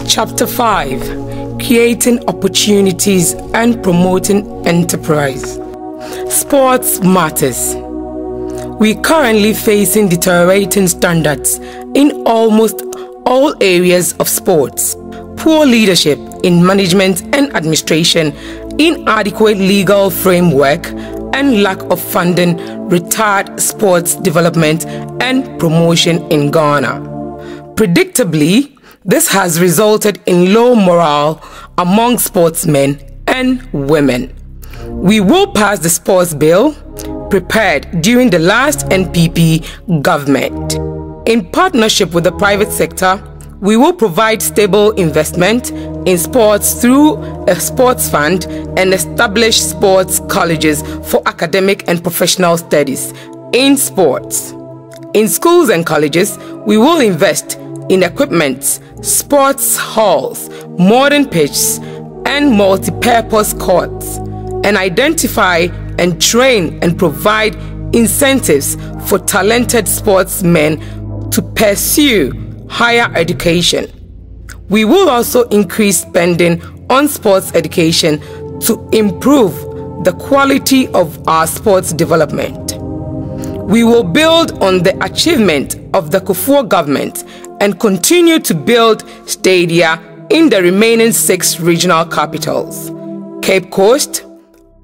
Chapter 5: Creating Opportunities and Promoting Enterprise. Sports matters. We are currently facing deteriorating standards in almost all areas of sports. Poor leadership in management and administration, inadequate legal framework, and lack of funding retard sports development and promotion in Ghana. Predictably, this has resulted in low morale among sportsmen and women. We will pass the sports bill prepared during the last NPP government. In partnership with the private sector, we will provide stable investment in sports through a sports fund and establish sports colleges for academic and professional studies in sports. In schools and colleges, we will invest in equipment, sports halls, modern pitches, and multi-purpose courts, and identify and train and provide incentives for talented sportsmen to pursue higher education. We will also increase spending on sports education to improve the quality of our sports development. We will build on the achievement of the Kufuor government and continue to build stadia in the remaining 6 regional capitals: Cape Coast,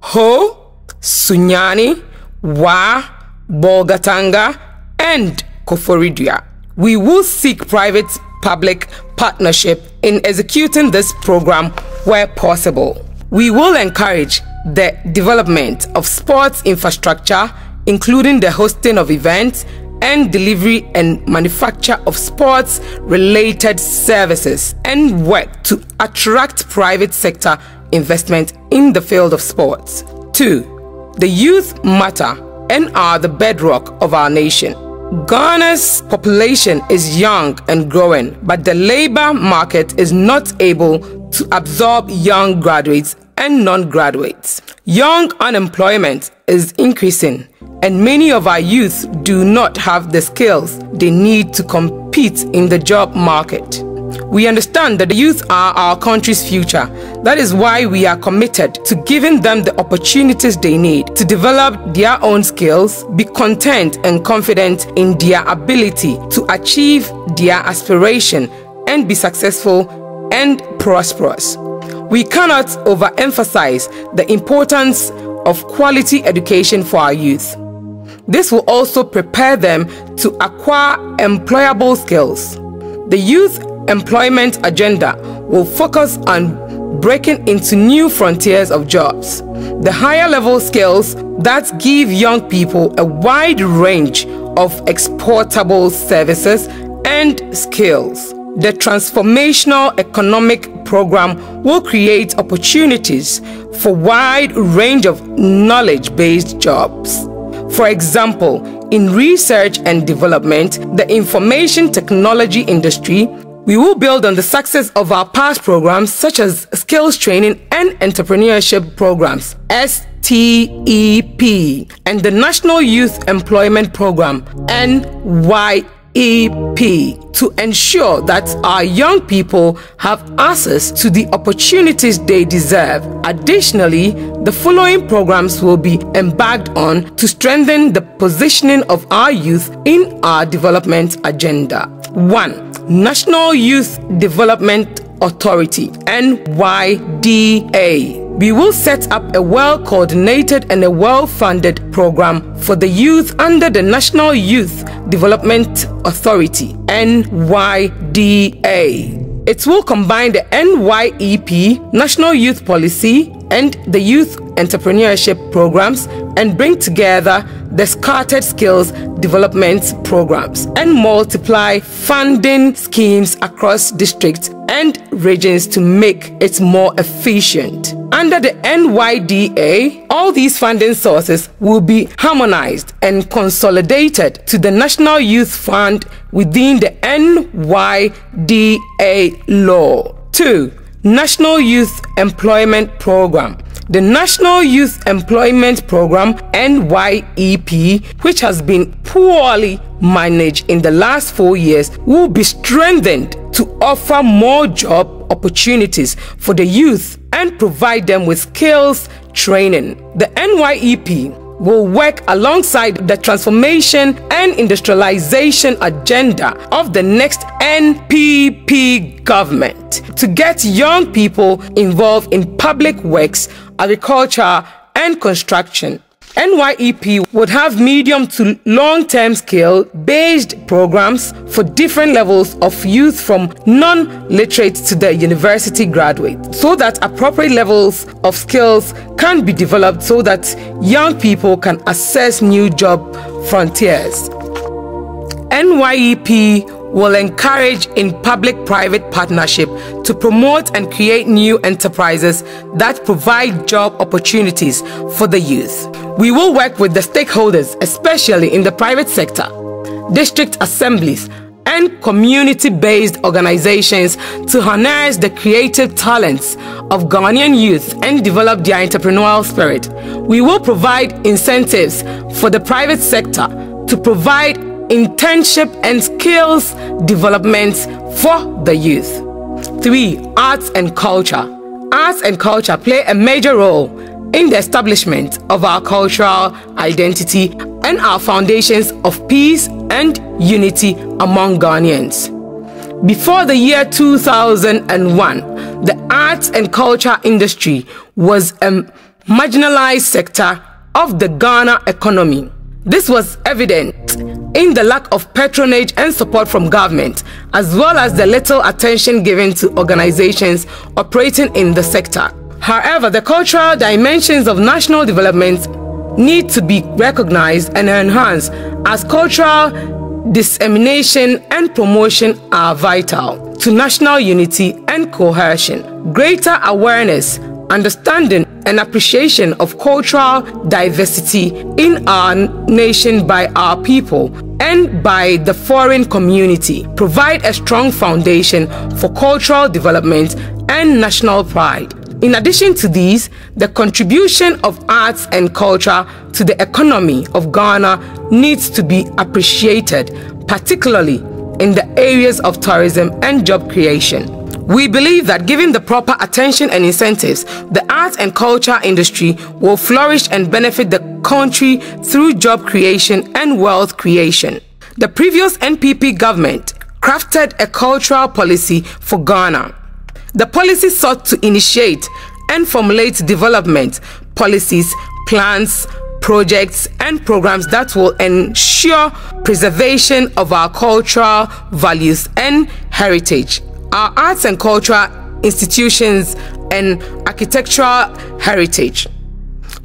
Ho, Sunyani, Wa, Bolgatanga, and Koforidua. We will seek private-public partnership in executing this program where possible. We will encourage the development of sports infrastructure, including the hosting of events and delivery and manufacture of sports-related services, and work to attract private sector investment in the field of sports. 2. The youth matter and are the bedrock of our nation. Ghana's population is young and growing, but the labor market is not able to absorb young graduates and non-graduates. Young unemployment is increasing, and many of our youth do not have the skills they need to compete in the job market. We understand that the youth are our country's future. That is why we are committed to giving them the opportunities they need to develop their own skills, be content and confident in their ability to achieve their aspiration, and be successful and prosperous. We cannot overemphasize the importance of quality education for our youth. This will also prepare them to acquire employable skills. The youth employment agenda will focus on breaking into new frontiers of jobs. The higher level skills that give young people a wide range of exportable services and skills. The transformational economic program will create opportunities for a wide range of knowledge-based jobs. For example, in research and development, the information technology industry, we will build on the success of our past programs such as skills training and entrepreneurship programs, STEP, and the National Youth Employment Program, NYEP, to ensure that our young people have access to the opportunities they deserve. Additionally, the following programs will be embarked on to strengthen the positioning of our youth in our development agenda. 1. National Youth Development Authority, NYDA. We will set up a well-coordinated and a well-funded program for the youth under the National Youth Development Authority, NYDA. It will combine the NYEP, National Youth Policy, and the Youth Entrepreneurship Programs and bring together the scattered skills development programs and multiply funding schemes across districts and regions to make it more efficient. Under the NYDA, all these funding sources will be harmonized and consolidated to the National Youth Fund within the NYDA law. 2. National Youth Employment Program. The National Youth Employment Program, NYEP, which has been poorly managed in the last 4 years, will be strengthened to offer more job opportunities for the youth and provide them with skills training. The NYEP will work alongside the transformation and industrialization agenda of the next NPP government to get young people involved in public works, agriculture, and construction. NYEP would have medium to long-term skill-based programs for different levels of youth from non-literate to the university graduate, so that appropriate levels of skills can be developed so that young people can access new job frontiers. NYEP will encourage in public-private partnership to promote and create new enterprises that provide job opportunities for the youth. We will work with the stakeholders, especially in the private sector, district assemblies, and community-based organizations to harness the creative talents of Ghanaian youth and develop their entrepreneurial spirit. We will provide incentives for the private sector to provide internship and skills development for the youth. 3. Arts and culture. Arts and culture play a major role in the establishment of our cultural identity and our foundations of peace and unity among Ghanaians. Before the year 2001, the arts and culture industry was a marginalized sector of the Ghana economy. This was evident in the lack of patronage and support from government, as well as the little attention given to organizations operating in the sector. However, the cultural dimensions of national development need to be recognized and enhanced, as cultural dissemination and promotion are vital to national unity and cohesion. Greater awareness, understanding, and appreciation of cultural diversity in our nation by our people and by the foreign community provide a strong foundation for cultural development and national pride. In addition to these, the contribution of arts and culture to the economy of Ghana needs to be appreciated, particularly in the areas of tourism and job creation. We believe that given the proper attention and incentives, the arts and culture industry will flourish and benefit the country through job creation and wealth creation. The previous NPP government crafted a cultural policy for Ghana. The policy sought to initiate and formulate development policies, plans, projects, and programs that will ensure preservation of our cultural values and heritage, our arts and cultural institutions, and architectural heritage.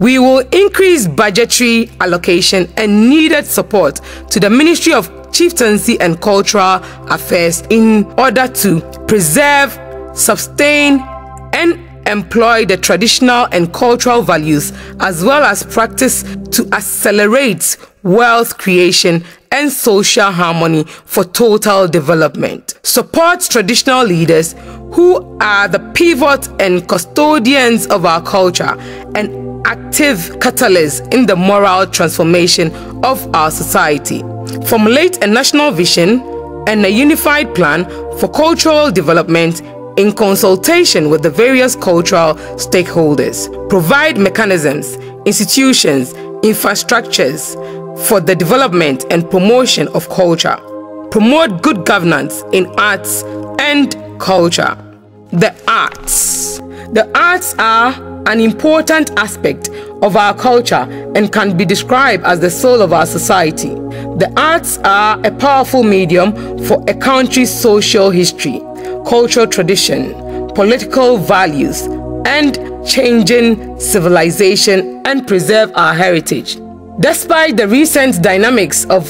We will increase budgetary allocation and needed support to the Ministry of Chieftaincy and Cultural Affairs in order to preserve, sustain, and employ the traditional and cultural values, as well as practice to accelerate wealth creation and social harmony for total development. Support traditional leaders who are the pivot and custodians of our culture and active catalysts in the moral transformation of our society. Formulate a national vision and a unified plan for cultural development in consultation with the various cultural stakeholders. Provide mechanisms, institutions, infrastructures for the development and promotion of culture. Promote good governance in arts and culture. The arts. The arts are an important aspect of our culture and can be described as the soul of our society. The arts are a powerful medium for a country's social history, cultural tradition, political values, and changing civilization, and preserve our heritage. Despite the recent dynamics of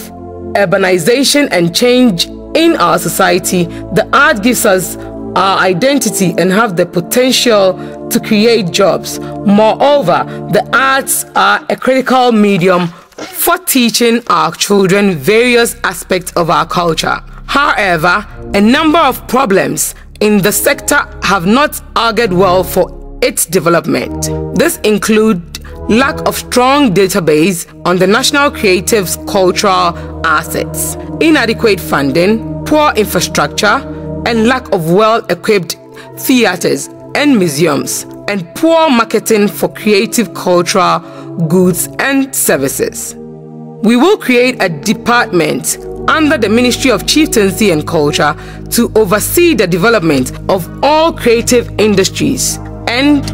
urbanization and change in our society, the art gives us our identity and have the potential to create jobs. Moreover, the arts are a critical medium for teaching our children various aspects of our culture. However, a number of problems in the sector have not augured well for its development. This include lack of strong database on the national creative's cultural assets, inadequate funding, poor infrastructure, and lack of well-equipped theaters and museums, and poor marketing for creative cultural goods and services. We will create a department under the Ministry of Chieftaincy and Culture to oversee the development of all creative industries and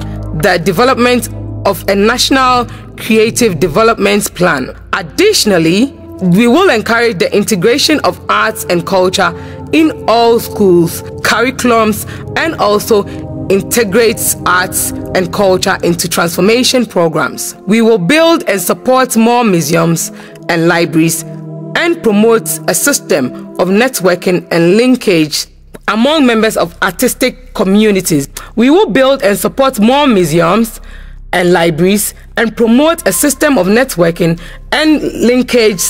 the development of a national creative development plan. Additionally, we will encourage the integration of arts and culture in all schools, curriculums, and also integrates arts and culture into transformation programs. We will build and support more museums and libraries and promote a system of networking and linkage among members of artistic communities. We will build and support more museums and libraries and promote a system of networking and linkage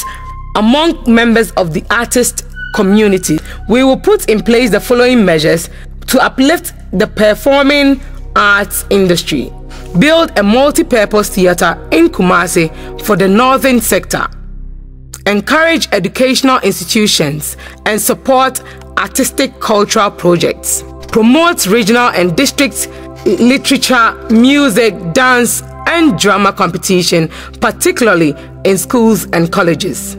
among members of the artist community. We will put in place the following measures to uplift the performing arts industry. Build a multi-purpose theater in Kumasi for the northern sector. Encourage educational institutions and support artistic cultural projects. Promote regional and district literature, music, dance, and drama competition, particularly in schools and colleges.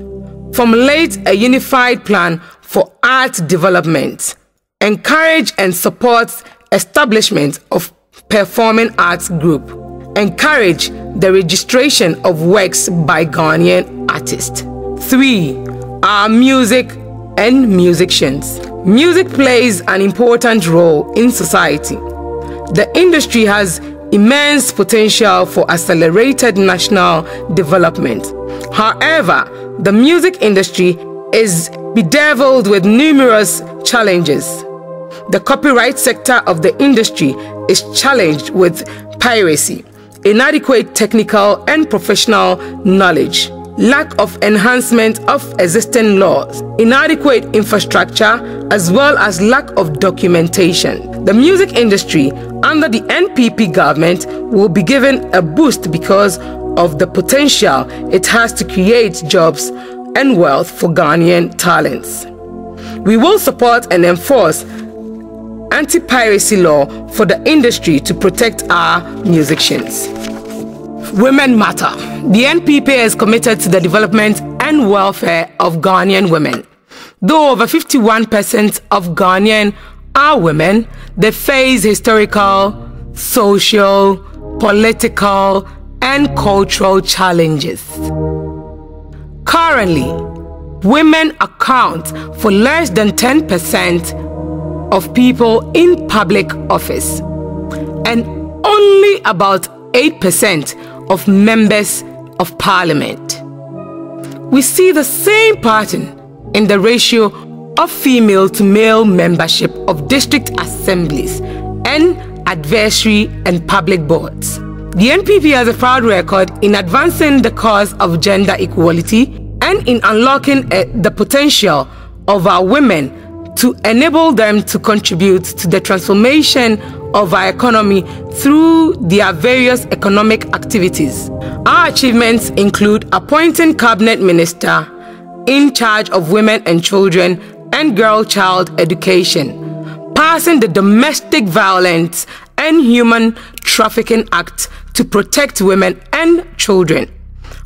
Formulate a unified plan for art development. Encourage and support establishment of performing arts group. Encourage the registration of works by Ghanaian artists. 3. Our music and musicians. Music plays an important role in society. The industry has immense potential for accelerated national development. However, the music industry is bedeviled with numerous challenges. The copyright sector of the industry is challenged with piracy, inadequate technical and professional knowledge, lack of enhancement of existing laws, inadequate infrastructure, as well as lack of documentation. The music industry under the NPP government will be given a boost because of the potential it has to create jobs and wealth for Ghanaian talents. We will support and enforce anti-piracy law for the industry to protect our musicians. Women matter. The NPP is committed to the development and welfare of Ghanaian women. Though over 51% of Ghanaian are women, they face historical, social, political, and cultural challenges. Currently, women account for less than 10% of people in public office and only about 8% of members of parliament. We see the same pattern in the ratio of female to male membership of district assemblies and advisory and public boards. The NPP has a proud record in advancing the cause of gender equality and in unlocking the potential of our women to enable them to contribute to the transformation of our economy through their various economic activities. Our achievements include appointing cabinet minister in charge of women and children and girl-child education, passing the Domestic Violence and Human Trafficking Act to protect women and children,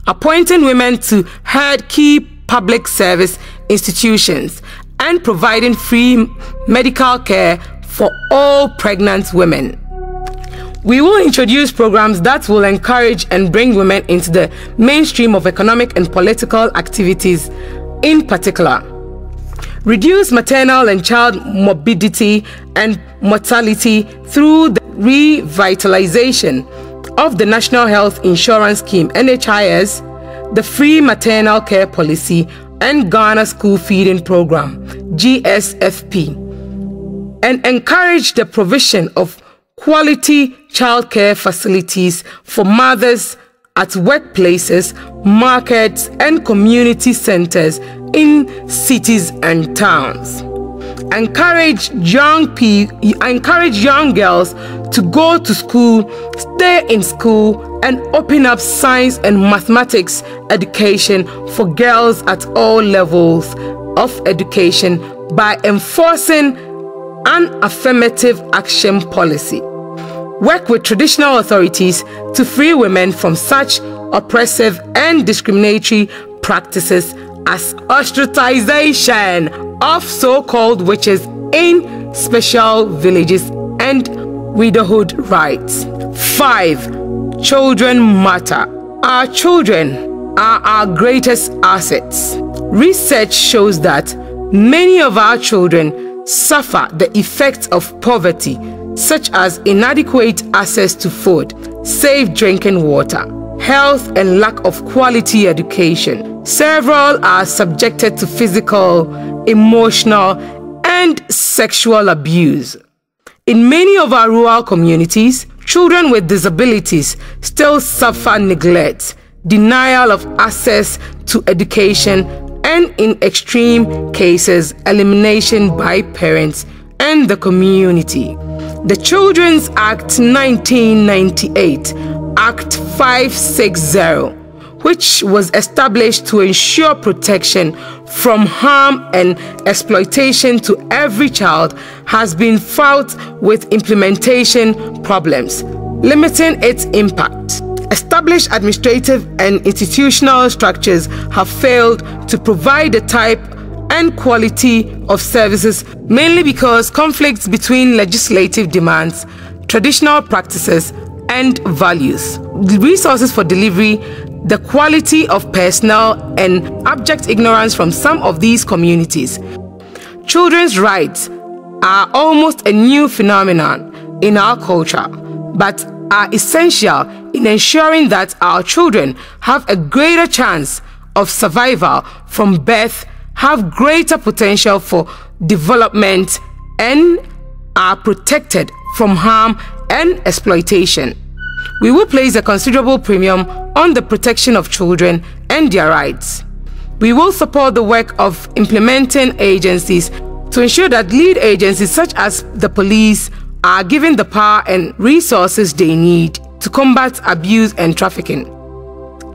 appointing women to head key public service institutions, and providing free medical care for all pregnant women. We will introduce programs that will encourage and bring women into the mainstream of economic and political activities, in particular. Reduce maternal and child morbidity and mortality through the revitalization of the National Health Insurance Scheme, NHIS, the Free Maternal Care Policy, and Ghana School Feeding Program, GSFP, and encourage the provision of quality childcare facilities for mothers at workplaces, markets, and community centers in cities and towns. Encourage young girls to go to school, stay in school, and open up science and mathematics education for girls at all levels of education by enforcing an affirmative action policy. Work with traditional authorities to free women from such oppressive and discriminatory practices as ostracization of so-called witches in special villages and widowhood rights. 5. Children matter. Our children are our greatest assets. Research shows that many of our children suffer the effects of poverty, such as inadequate access to food, safe drinking water, health, and lack of quality education. Several are subjected to physical, emotional, and sexual abuse. In many of our rural communities, children with disabilities still suffer neglect, denial of access to education, and in extreme cases, elimination by parents and the community. The Children's Act 1998, Act 560, which was established to ensure protection from harm and exploitation to every child, has been fraught with implementation problems, limiting its impact. Established administrative and institutional structures have failed to provide the type and quality of services, mainly because conflicts between legislative demands, traditional practices, and values, the resources for delivery, the quality of personnel, and abject ignorance from some of these communities. Children's rights are almost a new phenomenon in our culture, but are essential in ensuring that our children have a greater chance of survival from birth, have greater potential for development, and are protected from harm and exploitation. We will place a considerable premium on the protection of children and their rights. We will support the work of implementing agencies to ensure that lead agencies such as the police are given the power and resources they need to combat abuse and trafficking,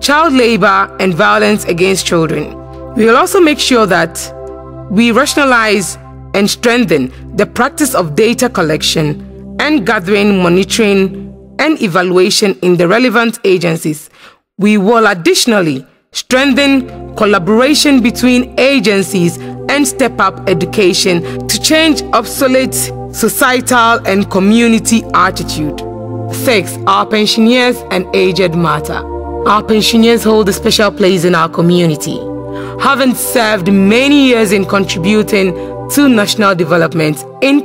child labor, and violence against children. We will also make sure that we rationalize and strengthen the practice of data collection and gathering, monitoring, and evaluation in the relevant agencies. We will additionally strengthen collaboration between agencies and step up education to change obsolete societal and community attitude. 6. Our pensioners and aged matter. Our pensioners hold a special place in our community, having served many years in contributing to national development in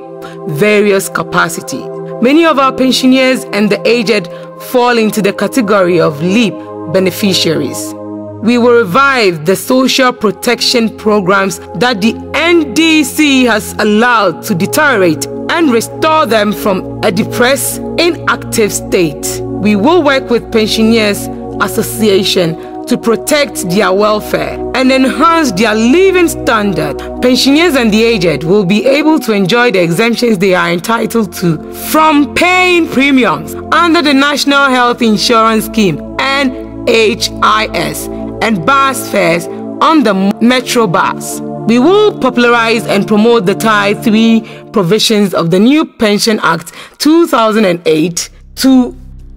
various capacities. Many of our pensioners and the aged fall into the category of LEAP beneficiaries. We will revive the social protection programs that the NDC has allowed to deteriorate and restore them from a depressed, inactive state. We will work with Pensioners Association to protect their welfare and enhance their living standard. Pensioners and the aged will be able to enjoy the exemptions they are entitled to from paying premiums under the National Health Insurance Scheme (NHIS) and bus fares on the Metro bus. We will popularize and promote the Tier 3 provisions of the new Pension Act 2008 to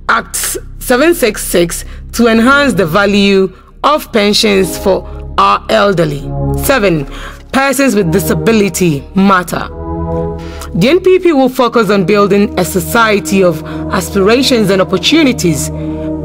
Act 766 to enhance the value of pensions for our elderly. 7. Persons with disability matter. The NPP will focus on building a society of aspirations and opportunities.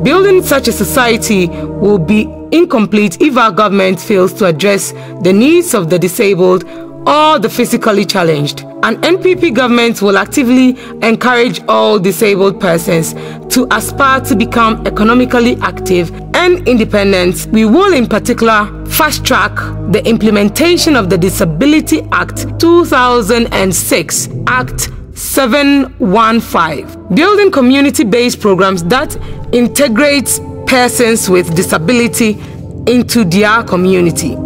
Building such a society will be incomplete if our government fails to address the needs of the disabled or the physically challenged. An NPP government will actively encourage all disabled persons to aspire to become economically active and independent. We will in particular fast-track the implementation of the Disability Act 2006, Act 715, building community-based programs that integrate persons with disability into their community.